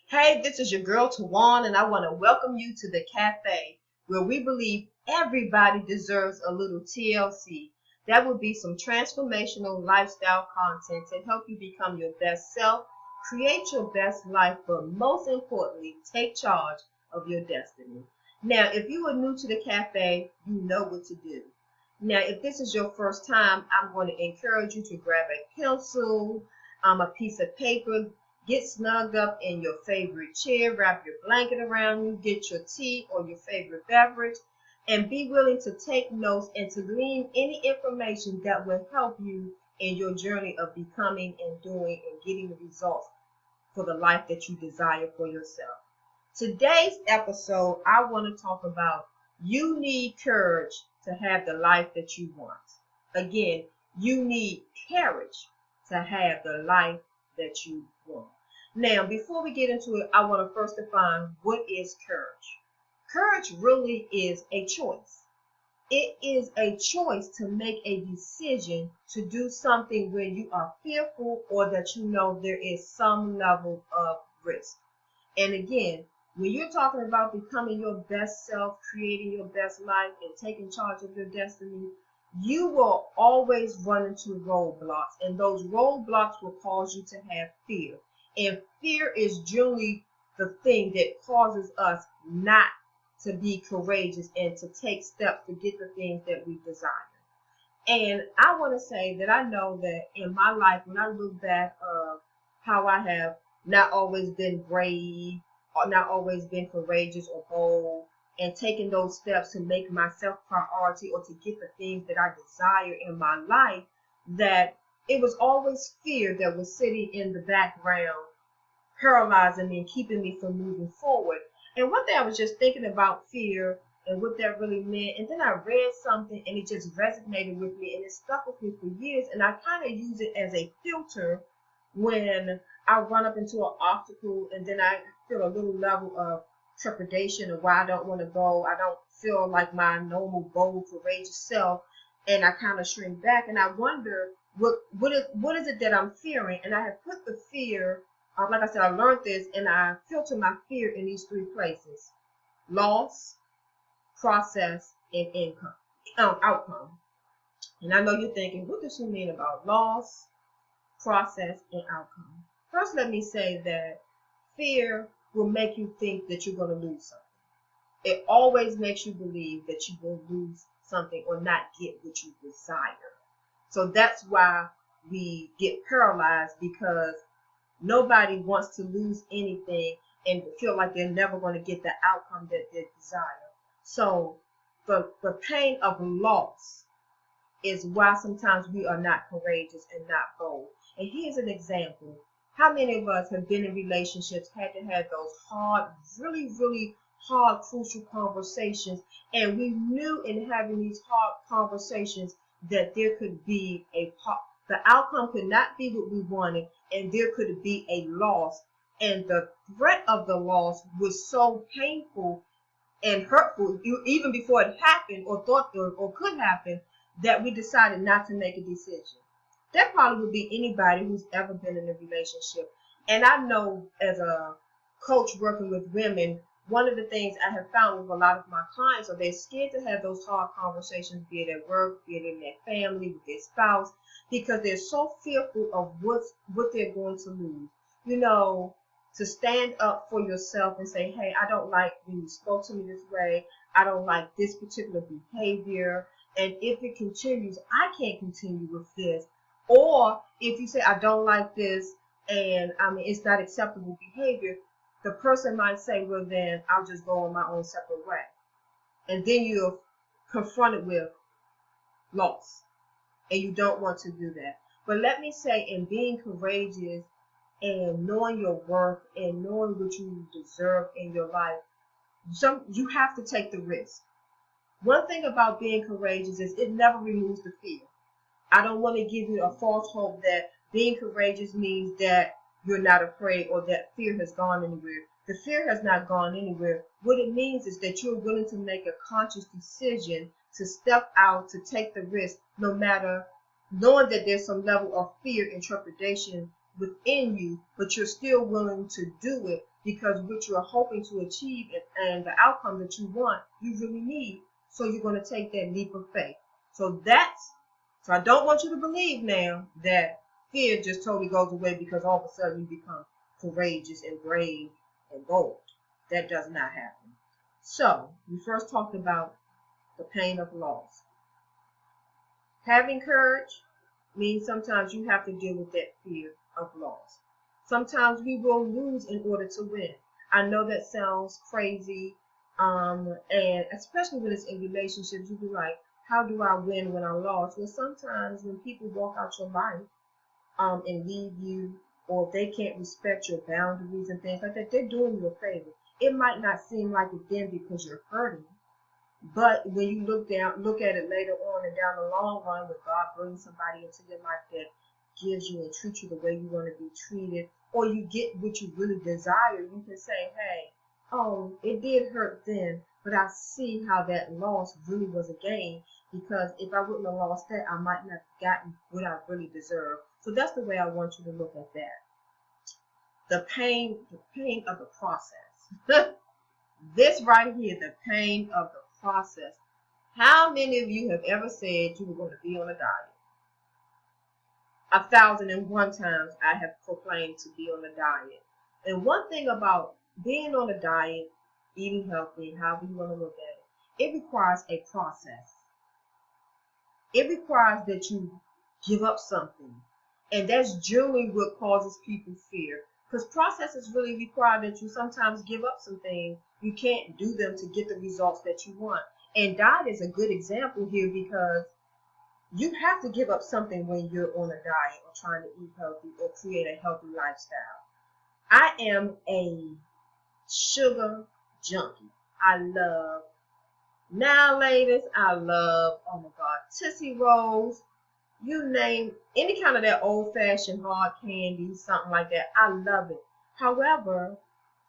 Hey, this is your girl Tawan, and I want to welcome you to the cafe where we believe everybody deserves a little TLC. That would be some transformational lifestyle content to help you become your best self, create your best life, but most importantly, take charge of your destiny. Now, if you are new to the cafe, you know what to do. Now, if this is your first time, I'm going to encourage you to grab a pencil, a piece of paper. Get snugged up in your favorite chair, wrap your blanket around you, get your tea or your favorite beverage, and be willing to take notes and to glean any information that will help you in your journey of becoming and doing and getting the results for the life that you desire for yourself. Today's episode, I want to talk about you need courage to have the life that you want. Again, you need courage to have the life that you want. Now, before we get into it, I want to first define what is courage. Courage really is a choice. It is a choice to make a decision to do something when you are fearful or that you know there is some level of risk. And again, when you're talking about becoming your best self, creating your best life, and taking charge of your destiny, you will always run into roadblocks, and those roadblocks will cause you to have fear. And fear is generally the thing that causes us not to be courageous and to take steps to get the things that we desire. And I want to say that I know that in my life, when I look back of how I have not always been brave, or not always been courageous or bold, and taking those steps to make myself priority or to get the things that I desire in my life, that it was always fear that was sitting in the background, paralyzing me and keeping me from moving forward. And one day I was just thinking about fear and what that really meant. And then I read something and it just resonated with me and it stuck with me for years. And I kind of use it as a filter when I run up into an obstacle and then I feel a little level of trepidation of why I don't want to go. I don't feel like my normal, bold, courageous self. And I kind of shrink back and I wonder what is it that I'm fearing? And I have put the fear, like I said, I learned this and I filter my fear in these three places: loss, process, and outcome. And I know you're thinking, what does she mean about loss, process, and outcome? First, let me say that fear will make you think that you're going to lose something. It always makes you believe that you will lose something or not get what you desire. So that's why we get paralyzed, because nobody wants to lose anything and feel like they're never going to get the outcome that they desire. So the pain of loss is why sometimes we are not courageous and not bold. And here's an example. How many of us have been in relationships, had to have those hard, really, really hard, crucial conversations, and we knew in having these hard conversations that there could be the outcome could not be what we wanted, and there could be a loss. And the threat of the loss was so painful and hurtful, even before it happened or thought or could happen, that we decided not to make a decision. That probably would be anybody who's ever been in a relationship. And I know as a coach working with women, one of the things I have found with a lot of my clients are they're scared to have those hard conversations, be it at work, be it in their family, with their spouse, because they're so fearful of what they're going to lose. You know, to stand up for yourself and say, hey, I don't like when you spoke to me this way. I don't like this particular behavior. And if it continues, I can't continue with this. Or if you say, I don't like this, and it's not acceptable behavior, the person might say, well, then I'll just go on my own separate way. And then you're confronted with loss. And you don't want to do that. But let me say, in being courageous and knowing your worth and knowing what you deserve in your life, you have to take the risk. One thing about being courageous is it never removes the fear. I don't want to give you a false hope that being courageous means that you're not afraid or that fear has gone anywhere. The fear has not gone anywhere. What it means is that you're willing to make a conscious decision to step out, to take the risk, no matter knowing that there's some level of fear and trepidation within you, but you're still willing to do it because what you're hoping to achieve and the outcome that you want, you really need. So you're going to take that leap of faith. So I don't want you to believe now that fear just totally goes away because all of a sudden you become courageous and brave and bold. That does not happen. So we first talked about the pain of loss. Having courage means sometimes you have to deal with that fear of loss. Sometimes we will lose in order to win. I know that sounds crazy, and especially when it's in relationships, you be like, how do I win when I lost? Well, sometimes when people walk out your life and leave you, or if they can't respect your boundaries and things like that, they're doing you a favor. It might not seem like it then because you're hurting, but when you look at it later on and down the long run, when God brings somebody into your life that gives you and treats you the way you want to be treated, or you get what you really desire, you can say, hey, oh, it did hurt then, but I see how that loss really was a gain, because if I wouldn't have lost that, I might not have gotten what I really deserve. So that's the way I want you to look at that. The pain of the process. This right here, the pain of the process. How many of you have ever said you were going to be on a diet? 1,001 times I have proclaimed to be on a diet. And one thing about being on a diet, eating healthy, however you want to look at it, it requires a process. It requires that you give up something. And that's generally what causes people fear. Because processes really require that you sometimes give up some things. You can't do them to get the results that you want. And diet is a good example here because you have to give up something when you're on a diet or trying to eat healthy or create a healthy lifestyle. I am a sugar junkie. Now ladies, I love, oh my God, Tootsie Rolls. You name any kind of that old-fashioned hard candy, something like that. I love it. However,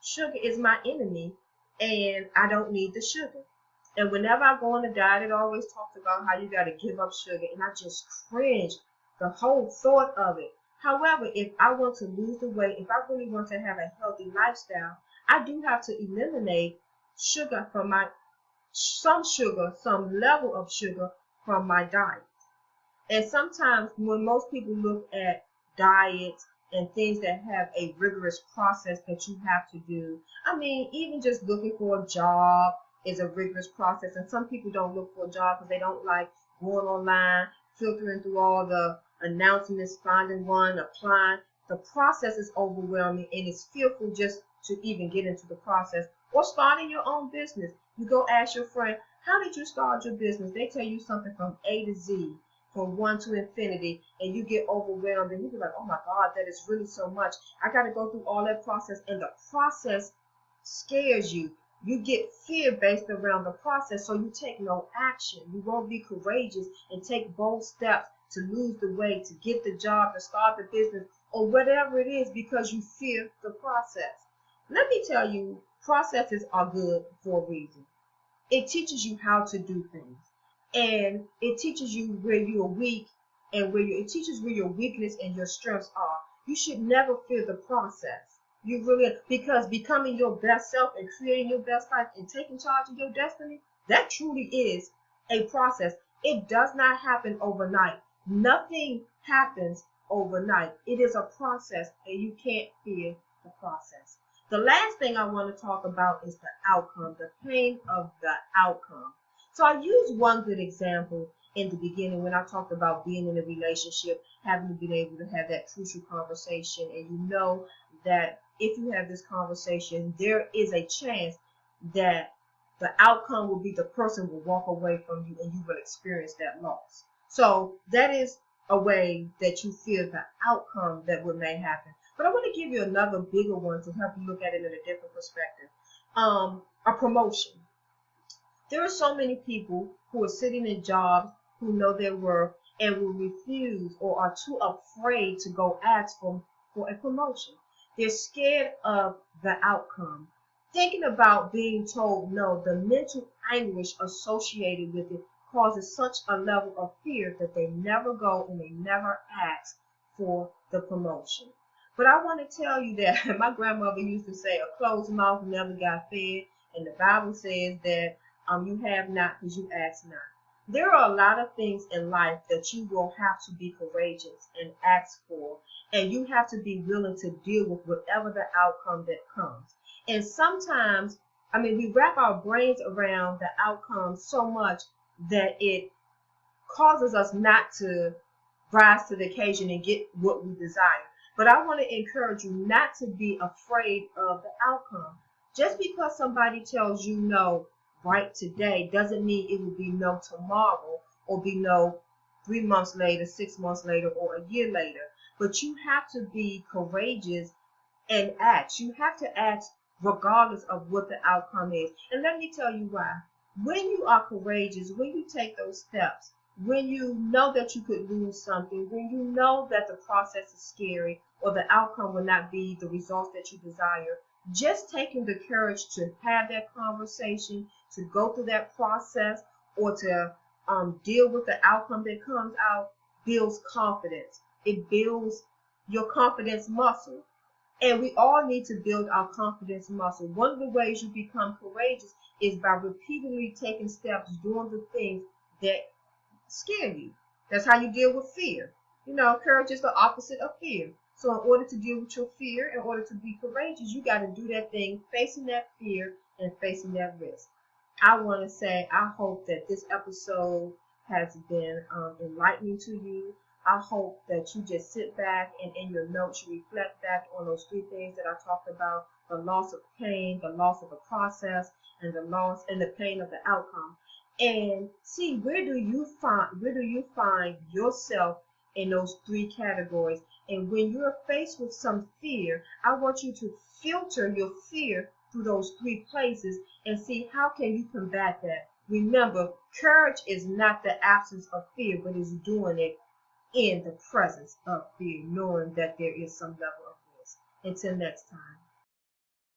sugar is my enemy, and I don't need the sugar. And whenever I go on a diet, it always talks about how you got to give up sugar, and I just cringe the whole thought of it. However, if I want to lose the weight, if I really want to have a healthy lifestyle, I do have to eliminate sugar from some level of sugar from my diet. And sometimes when most people look at diets and things that have a rigorous process that you have to do, I mean, even just looking for a job is a rigorous process. And some people don't look for a job because they don't like going online, filtering through all the announcements, finding one, applying. The process is overwhelming and it's fearful just to even get into the process. Or starting your own business. You go ask your friend, how did you start your business? They tell you something from A to Z. From 1 to infinity, and you get overwhelmed and you be like, oh my God, that is really so much. I got to go through all that process, and the process scares you. You get fear based around the process, so you take no action. You won't be courageous and take bold steps to lose the weight, to get the job, to start the business, or whatever it is because you fear the process. Let me tell you, processes are good for a reason. It teaches you how to do things. And it teaches you where you are weak and it teaches where your weakness and your strengths are. You should never fear the process. You really, because becoming your best self and creating your best life and taking charge of your destiny, that truly is a process. It does not happen overnight. Nothing happens overnight. It is a process, and you can't fear the process. The last thing I want to talk about is the outcome, the pain of the outcome. So I used one good example in the beginning when I talked about being in a relationship, having been able to have that crucial conversation. And you know that if you have this conversation, there is a chance that the outcome will be the person will walk away from you and you will experience that loss. So that is a way that you fear the outcome that may happen. But I want to give you another bigger one to help you look at it in a different perspective. A promotion. There are so many people who are sitting in jobs who know their worth and will refuse or are too afraid to go ask for a promotion. They're scared of the outcome. Thinking about being told no, the mental anguish associated with it causes such a level of fear that they never go and they never ask for the promotion. But I want to tell you that my grandmother used to say, a closed mouth never got fed. And the Bible says that you have not because you ask not. There are a lot of things in life that you will have to be courageous and ask for. And you have to be willing to deal with whatever the outcome that comes. And sometimes, we wrap our brains around the outcome so much that it causes us not to rise to the occasion and get what we desire. But I want to encourage you not to be afraid of the outcome. Just because somebody tells you no right today doesn't mean it will be no tomorrow or be no 3 months later, 6 months later, or a year later. But you have to be courageous and act. You have to act regardless of what the outcome is. And let me tell you why. When you are courageous, when you take those steps, when you know that you could lose something, when you know that the process is scary or the outcome will not be the results that you desire, just taking the courage to have that conversation, to go through that process, or to deal with the outcome that comes out builds confidence. It builds your confidence muscle. And we all need to build our confidence muscle. One of the ways you become courageous is by repeatedly taking steps, doing the things that scare you. That's how you deal with fear. Courage is the opposite of fear. So in order to deal with your fear, in order to be courageous, you got to do that thing, facing that fear and facing that risk. I want to say, I hope that this episode has been enlightening to you. I hope that you just sit back and in your notes, you reflect back on those 3 things that I talked about: the loss of pain, the loss of the process, and the loss and the pain of the outcome. And see, where do you find yourself in those 3 categories? And when you're faced with some fear, I want you to filter your fear through those 3 places and see how can you combat that. Remember, courage is not the absence of fear, but is doing it in the presence of fear, knowing that there is some level of risk. Until next time.